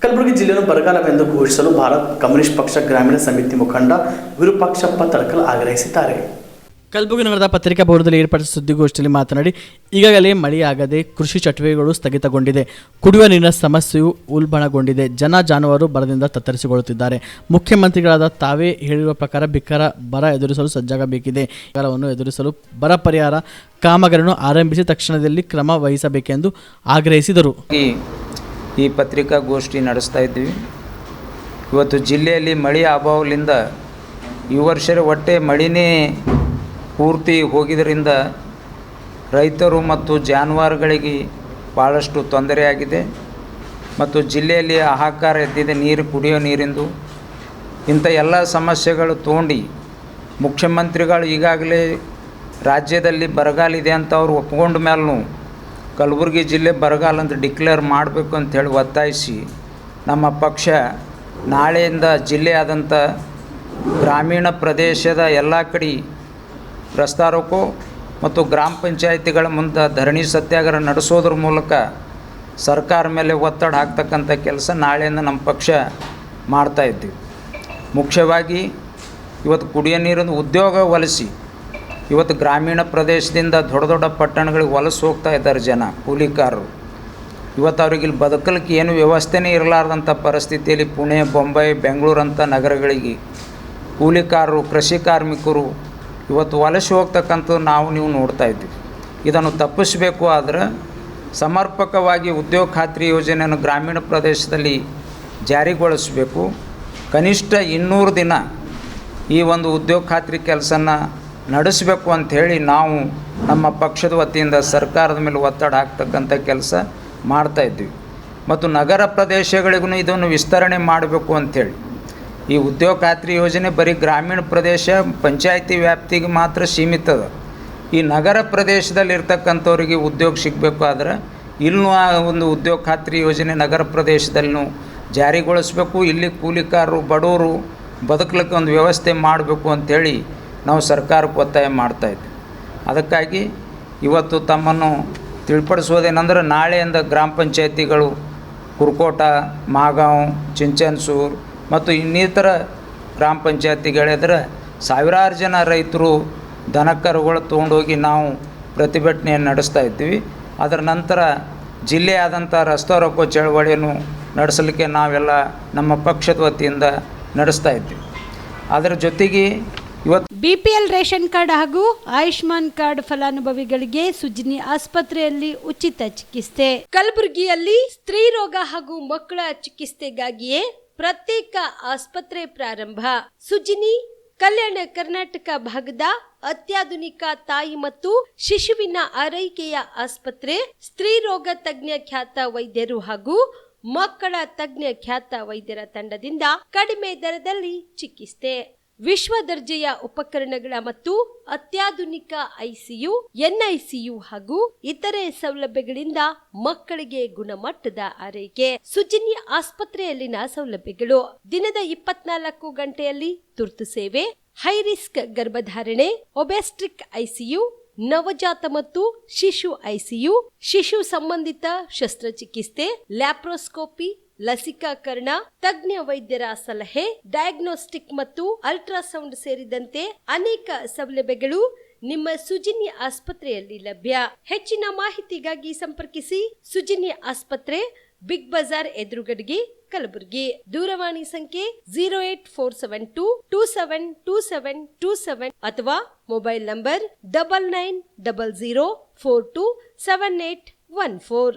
ಕಲಬುರಗಿ ಜಿಲ್ಲೆಯನ್ನು ಬರಗಾಲವೆಂದು ಘೋಷಿಸಲು ಭಾರತ ಕಮ್ಯುನಿಸ್ಟ್ ಪಕ್ಷ ಗ್ರಾಮೀಣ ಸಮಿತಿ ಮುಖಂಡ ವಿರೂಪಾಕ್ಷಪ್ಪ ತಳಕಲ್ ಆಗ್ರಹಿಸಿದ್ದಾರೆ. ಕಲಬುರಗಿ ನಗರದ ಪತ್ರಿಕಾ ಭವನದಲ್ಲಿ ಏರ್ಪಡಿಸಿದ ಸುದ್ದಿಗೋಷ್ಠಿಯಲ್ಲಿ ಮಾತನಾಡಿ, ಈಗಾಗಲೇ ಮಳೆಯಾಗದೆ ಕೃಷಿ ಚಟುವಟಿಕೆಗಳು ಸ್ಥಗಿತಗೊಂಡಿದೆ, ಕುಡಿಯುವ ನೀರಿನ ಸಮಸ್ಯೆಯು ಉಲ್ಬಣಗೊಂಡಿದೆ, ಜನ ಜಾನುವಾರು ಬರದಿಂದ ತತ್ತರಿಸಿಕೊಳ್ಳುತ್ತಿದ್ದಾರೆ. ಮುಖ್ಯಮಂತ್ರಿಗಳಾದ ತಾವೇ ಹೇಳಿರುವ ಪ್ರಕಾರ ಬಿಕ್ಕರ ಬರ ಎದುರಿಸಲು ಸಜ್ಜಾಗಬೇಕಿದೆ. ಬರವನ್ನು ಎದುರಿಸಲು ಬರ ಪರಿಹಾರ ಕಾಮಗಾರಿಯನ್ನು ಆರಂಭಿಸಿ ತಕ್ಷಣದಲ್ಲಿ ಕ್ರಮ ವಹಿಸಬೇಕೆಂದು ಆಗ್ರಹಿಸಿದರು. ಈ ಪತ್ರಿಕಾಗೋಷ್ಠಿ ನಡೆಸ್ತಾ ಇದ್ದೀವಿ. ಇವತ್ತು ಜಿಲ್ಲೆಯಲ್ಲಿ ಮಳೆಯ ಅಭಾವದಿಂದ ಈ ವರ್ಷ ಒಟ್ಟೆ ಮಳೆನೇ ಪೂರ್ತಿ ಹೋಗಿದ್ದರಿಂದ ರೈತರು ಮತ್ತು ಜಾನುವಾರುಗಳಿಗೆ ಭಾಳಷ್ಟು ತೊಂದರೆಯಾಗಿದೆ ಮತ್ತು ಜಿಲ್ಲೆಯಲ್ಲಿ ಹಾಹಾಕಾರ ಎದ್ದಿದೆ. ನೀರು, ಕುಡಿಯೋ ನೀರಿಂದು ಇಂಥ ಎಲ್ಲ ಸಮಸ್ಯೆಗಳು ತೊಗೊಂಡು ಮುಖ್ಯಮಂತ್ರಿಗಳು ಈಗಾಗಲೇ ರಾಜ್ಯದಲ್ಲಿ ಬರಗಾಲ ಇದೆ ಅಂತ ಅವ್ರು ಒಪ್ಕೊಂಡ ಮೇಲೂ ಕಲಬುರಗಿ ಜಿಲ್ಲೆ ಬರಗಾಲ ಅಂತ ಡಿಕ್ಲೇರ್ ಮಾಡಬೇಕು ಅಂಥೇಳಿ ಒತ್ತಾಯಿಸಿ ನಮ್ಮ ಪಕ್ಷ ನಾಳೆಯಿಂದ ಜಿಲ್ಲೆಯಾದಂಥ ಗ್ರಾಮೀಣ ಪ್ರದೇಶದ ಎಲ್ಲ ಕಡೆ ರಸ್ತಾರೋಕೋ ಮತ್ತು ಗ್ರಾಮ ಪಂಚಾಯಿತಿಗಳ ಮುಂದೆ ಧರಣಿ ಸತ್ಯಾಗ್ರಹ ನಡೆಸೋದ್ರ ಮೂಲಕ ಸರ್ಕಾರ ಮೇಲೆ ಒತ್ತಡ ಹಾಕ್ತಕ್ಕಂಥ ಕೆಲಸ ನಾಳೆಯಿಂದ ನಮ್ಮ ಪಕ್ಷ ಮಾಡ್ತಾಯಿದ್ದೀವಿ. ಮುಖ್ಯವಾಗಿ ಇವತ್ತು ಕುಡಿಯೋ ನೀರಿನ ಉದ್ಯೋಗ ವಲಸಿ ಇವತ್ತು ಗ್ರಾಮೀಣ ಪ್ರದೇಶದಿಂದ ದೊಡ್ಡ ದೊಡ್ಡ ಪಟ್ಟಣಗಳಿಗೆ ವಲಸೆ ಹೋಗ್ತಾ ಇದ್ದಾರೆ ಜನ, ಕೂಲಿಕಾರರು. ಇವತ್ತು ಅವ್ರಿಗೆ ಇಲ್ಲಿ ಬದುಕಲಿಕ್ಕೆ ಏನು ವ್ಯವಸ್ಥೆನೇ ಇರಲಾರ್ದಂಥ ಪರಿಸ್ಥಿತಿಯಲ್ಲಿ ಪುಣೆ, ಬೊಂಬೈ, ಬೆಂಗಳೂರಂಥ ನಗರಗಳಿಗೆ ಕೂಲಿಕಾರರು, ಕೃಷಿ ಕಾರ್ಮಿಕರು ಇವತ್ತು ವಲಸೆ ಹೋಗ್ತಕ್ಕಂಥದ್ದು ನೀವು ನೋಡ್ತಾ ಇದ್ದೀವಿ. ಇದನ್ನು ತಪ್ಪಿಸಬೇಕು ಆದರೆ ಸಮರ್ಪಕವಾಗಿ ಉದ್ಯೋಗ ಖಾತ್ರಿ ಯೋಜನೆಯನ್ನು ಗ್ರಾಮೀಣ ಪ್ರದೇಶದಲ್ಲಿ ಜಾರಿಗೊಳಿಸಬೇಕು. ಕನಿಷ್ಠ 200 ದಿನ ಈ ಒಂದು ಉದ್ಯೋಗ ಖಾತ್ರಿ ಕೆಲಸನ ನಡೆಸಬೇಕು ಅಂಥೇಳಿ ನಾವು ನಮ್ಮ ಪಕ್ಷದ ವತಿಯಿಂದ ಸರ್ಕಾರದ ಮೇಲೆ ಒತ್ತಡ ಹಾಕ್ತಕ್ಕಂಥ ಕೆಲಸ ಮಾಡ್ತಾಯಿದ್ವಿ. ಮತ್ತು ನಗರ ಪ್ರದೇಶಗಳಿಗೂ ಇದನ್ನು ವಿಸ್ತರಣೆ ಮಾಡಬೇಕು ಅಂಥೇಳಿ ಈ ಉದ್ಯೋಗ ಖಾತ್ರಿ ಯೋಜನೆ ಬರೀ ಗ್ರಾಮೀಣ ಪ್ರದೇಶ ಪಂಚಾಯಿತಿ ವ್ಯಾಪ್ತಿಗೆ ಮಾತ್ರ ಸೀಮಿತ ಅದ. ಈ ನಗರ ಪ್ರದೇಶದಲ್ಲಿ ಇರ್ತಕ್ಕಂಥವ್ರಿಗೆ ಉದ್ಯೋಗ ಸಿಗಬೇಕಾದ್ರೆ ಇಲ್ಲೂ ಒಂದು ಉದ್ಯೋಗ ಖಾತ್ರಿ ಯೋಜನೆ ನಗರ ಪ್ರದೇಶದಲ್ಲೂ ಜಾರಿಗೊಳಿಸಬೇಕು. ಇಲ್ಲಿ ಕೂಲಿಕಾರರು, ಬಡವರು ಬದುಕಲಿಕ್ಕೆ ಒಂದು ವ್ಯವಸ್ಥೆ ಮಾಡಬೇಕು ಅಂಥೇಳಿ ನಾವು ಸರ್ಕಾರಕ್ಕೆ ಒತ್ತಾಯ ಮಾಡ್ತಾಯಿದ್ವಿ. ಅದಕ್ಕಾಗಿ ಇವತ್ತು ತಮ್ಮನ್ನು ತಿಳಿಪಡಿಸೋದೇನೆಂದ್ರೆ ನಾಳೆಯಿಂದ ಗ್ರಾಮ ಪಂಚಾಯಿತಿಗಳು ಕುರ್ಕೋಟ, ಮಾಗಾಂವ್, ಚಿಂಚನ್ಸೂರು ಮತ್ತು ಇನ್ನಿತರ ಗ್ರಾಮ ಪಂಚಾಯಿತಿಗಳಿದ್ರೆ ಸಾವಿರಾರು ಜನ ರೈತರು ದನಕರುಗಳು ತೊಗೊಂಡೋಗಿ ನಾವು ಪ್ರತಿಭಟನೆಯನ್ನು ನಡೆಸ್ತಾ ಇದ್ದೀವಿ. ಅದರ ನಂತರ ಜಿಲ್ಲೆಯಾದಂಥ ರಸ್ತೆ ರೋಕೋ ಚಳವಳಿಯನ್ನು ನಡೆಸಲಿಕ್ಕೆ ನಾವೆಲ್ಲ ನಮ್ಮ ಪಕ್ಷದ ವತಿಯಿಂದ ನಡೆಸ್ತಾ ಇದ್ದೀವಿ. ಅದರ ಜೊತೆಗೆ ಇವತ್ತು ಬಿಪಿಎಲ್ ರೇಷನ್ ಕಾರ್ಡ್ ಹಾಗೂ ಆಯುಷ್ಮಾನ್ ಕಾರ್ಡ್ ಫಲಾನುಭವಿಗಳಿಗೆ ಸುಜ್ನಿ ಆಸ್ಪತ್ರೆಯಲ್ಲಿ ಉಚಿತ ಚಿಕಿತ್ಸೆ. ಕಲಬುರಗಿಯಲ್ಲಿ ಸ್ತ್ರೀ ರೋಗ ಹಾಗೂ ಮಕ್ಕಳ ಚಿಕಿತ್ಸೆಗಾಗಿಯೇ ಪ್ರತ್ಯೇಕ ಆಸ್ಪತ್ರೆ ಪ್ರಾರಂಭ. ಸುಜ್ನಿ ಕಲ್ಯಾಣ ಕರ್ನಾಟಕ ಭಾಗದ ಅತ್ಯಾಧುನಿಕ ತಾಯಿ ಮತ್ತು ಶಿಶುವಿನ ಆರೈಕೆಯ ಆಸ್ಪತ್ರೆ. ಸ್ತ್ರೀ ರೋಗ ತಜ್ಞ ಖ್ಯಾತ ವೈದ್ಯರು ಹಾಗೂ ಮಕ್ಕಳ ತಜ್ಞ ಖ್ಯಾತ ವೈದ್ಯರ ತಂಡದಿಂದ ಕಡಿಮೆ ದರದಲ್ಲಿ ಚಿಕಿತ್ಸೆ. ವಿಶ್ವ ದರ್ಜೆಯ ಉಪಕರಣಗಳ ಮತ್ತು ಅತ್ಯಾಧುನಿಕ ಐಸಿಯು, ಎನ್ಐಸಿಯು ಹಾಗೂ ಇತರೆ ಸೌಲಭ್ಯಗಳಿಂದ ಮಕ್ಕಳಿಗೆ ಗುಣಮಟ್ಟದ ಆರೈಕೆ. ಸುಜ್ನಿ ಆಸ್ಪತ್ರೆಯಲ್ಲಿನ ಸೌಲಭ್ಯಗಳು: ದಿನದ 24 ಗಂಟೆಯಲ್ಲಿ ತುರ್ತು ಸೇವೆ, ಹೈ ರಿಸ್ಕ್ ಗರ್ಭಧಾರಣೆ, ಒಬೆಸ್ಟ್ರಿಕ್ ಐಸಿಯು, ನವಜಾತ ಮತ್ತು ಶಿಶು ಐಸಿಯು, ಶಿಶು ಸಂಬಂಧಿತ ಶಸ್ತ್ರಚಿಕಿತ್ಸೆ, ಲ್ಯಾಪ್ರೋಸ್ಕೋಪಿ, ಲಸಿಕಾಕರಣ, ತಜ್ಞ ವೈದ್ಯರ ಸಲಹೆ, ಡಯಾಗ್ನೋಸ್ಟಿಕ್ ಮತ್ತು ಅಲ್ಟ್ರಾಸೌಂಡ್ ಸೇರಿದಂತೆ ಅನೇಕ ಸೌಲಭ್ಯಗಳು ನಿಮ್ಮ ಸುಜ್ನಿ ಆಸ್ಪತ್ರೆಯಲ್ಲಿ ಲಭ್ಯ. ಹೆಚ್ಚಿನ ಮಾಹಿತಿಗಾಗಿ ಸಂಪರ್ಕಿಸಿ ಸುಜ್ನಿ ಆಸ್ಪತ್ರೆ, ಬಿಗ್ ಬಜಾರ್ ಎದುರುಗಡೆಗೆ, ಕಲಬುರಗಿ. ದೂರವಾಣಿ ಸಂಖ್ಯೆ 08472272727 ಅಥವಾ ಮೊಬೈಲ್ ನಂಬರ್ 9900427814.